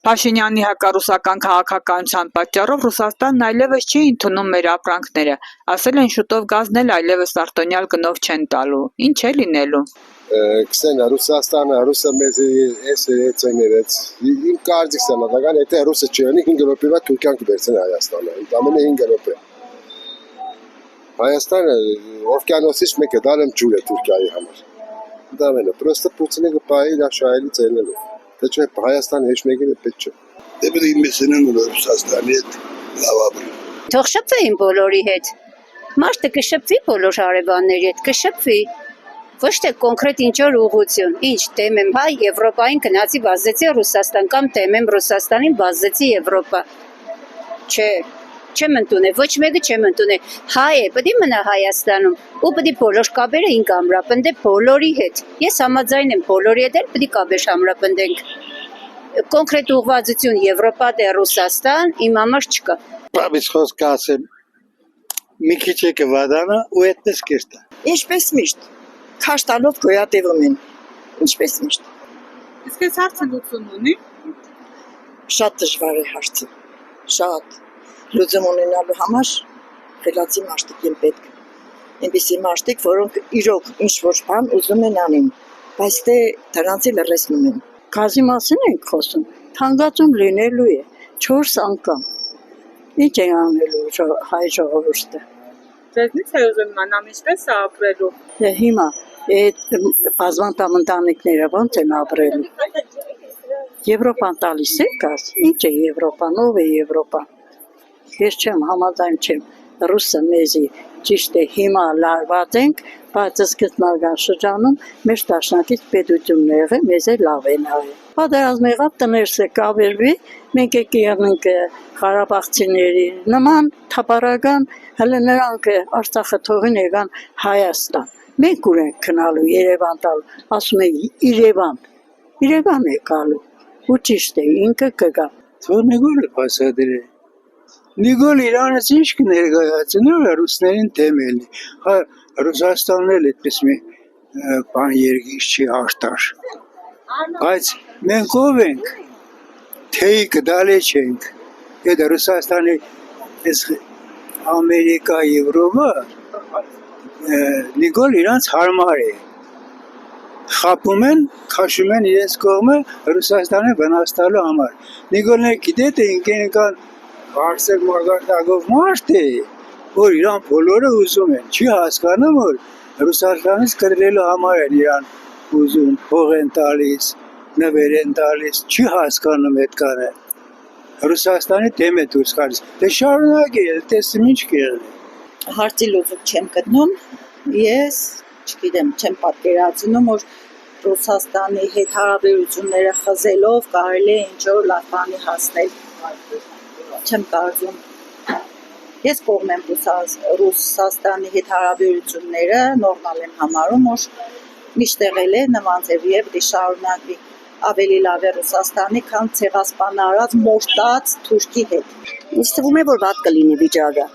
Փաշինյանի հակառուսական քաղաքականության պատճառով Ռուսաստանն այլևս չի ընդունում մեր ապրանքները, ասել են շուտով գազն էլ այլևս արտոնյալ գնով չեն տալու, ինչ է լինելու։ Քսենա Ռուսաստանը, ռուսը մեզ էս էցեներեց, իմ կարծիքս է մատական, եթե ռուսը չյանի 5 րոպեվա Թուրքիան կբերցեն Հայաստանը, ամենը 5 րոպե։ Հայաստանը օվկիանոսից մեկը դարեմ ջուր է Թուրքիայի համար։ Դա մենը, պրոստը Պուտինը կպահի իր աշխարհի ցելնելու։ Թե չէ Հայաստան հեչ մեկին պետք չէ։ Դե պետք է մեսենն ու Ռուսաստանի հետ լավաբր։ Թող շփվեին բոլորի հետ։ Մարդը կշփվի բոլոր հարևանների հետ, կշփվի։ Ոչ թե կոնկրետ ինչ-որ ուղղություն, ինչ դեմ եմ հայ Եվրոպային գնացի վազեցի Ռուսաստան կամ դեմ եմ Ռուսաստանին վազեցի Եվրոպա։ Չէ, չեմ ընդունել, ոչ մեկը չեմ ընդունել։ Հայ է, պետք է մնա Հայաստանում, ու պետք է բոլոր կապերը ինք ամրապնդե բոլորի հետ։ Ես համաձայն եմ բոլորի հետ, պետք է կապեր ամրապնդենք։ Կոնկրետ ուղղվածություն Եվրոպա դե Ռուսաստան իմ համար չկա։ Բաբից խոսքը ասեմ, մի քիչ եկը վադանը ու այդպես կերտա։ Ինչպես միշտ, քաշ տալով գոյատևում են, ինչպես միշտ։ Իսկ այս հարցը լուծում ունի։ Շատ դժվար է հարցը, շատ։ Լուծում ունենալու համար խելացի մարդիկ են պետք։ Այնպիսի մարդիկ, որոնք իրոք ինչ-որ բան ուզում են անեն, բայց դե դրանց էլ լրացնում են։ Գազի մասին ենք խոսում, թանկացում լինելու է 4 անգամ։ Ինչ է անելու հայ ժողովուրդը։ Ձեզնից է ուզում իմանամ ինչպես է ապրելու։ Դե հիմա այդ բազմատամ ընտանիքները ո՞նց են ապրելու։ Եվրոպան տալիս է գազ։ Ինչ է Եվրոպան, ով է Եվրոպան։ Ես չեմ համաձայն չեմ։ Ռուսը մեզի ճիշտ է հիմա լարված ենք, բայց սկզբնական շրջանում մեր դաշնակից պետությունն եղել, մեզ է լավ են արել։ Պատերազմ եղավ, տներս է կավերվի, մենք եկենք Ղարաբաղցիների նման թափառական, հələ նրանք Արցախը թողին եկան Հայաստան։ Մենք ուր ենք քնալու Երևան տալու, ասում է Երևան է գալու։ Ու ճիշտ է, ինքը կգա։ Թող Նիկոլը բացատրի։ Նիկոլ Իրանից ինչ կներկայացնի ռուսներին դեմ էլի։ Հա Ռուսաստանն էլ այդպես մի բան երկիր չի արտար։ Բայց մենք ով ենք, թեյ կդալե չենք։ Այդ Ռուսաստանի այս Ամերիկա, Եվրոպա Նիկոլ իրանց հարմար է։ Խապում են, քաշում են իրենց կողմը Ռուսաստանը վնասելու համար։ Նիկոլն է գիտե թե ինքնական բարձր մագարտակով մարդ է, որ իրան բոլորը ուզում են, չի հասկանում, որ Ռուսաստանից կտրելու համար են իրան ուզում, փող են տալիս, նվեր են տալիս, չի հասկանում այդ կանը։ Ռուսաստանի դեմ է դուրս գալիս։ Դե շարունակել, տեսնում ինչ կեղել։ Հարցի լուծում չեմ գտնում, ես չգիտեմ, չեմ պատկերացնում, որ Ռուսաստանի հետ հարաբերությունները խզելով կարելի է ինչ-որ լավ բանի հասնել, չեմ կարծում։ Ես կողմ եմ Ռուսաստանի հետ հարաբերությունները, նորմալ եմ համարում, որ միշտ եղել է նման ձևի եւ շարունակվի։ Ավելի լավ է Ռուսաստանի, քան ցեղասպան արած մորտած Թուրքի հետ։ Ինձ թվում է, որ վատ կլինի վիճակը։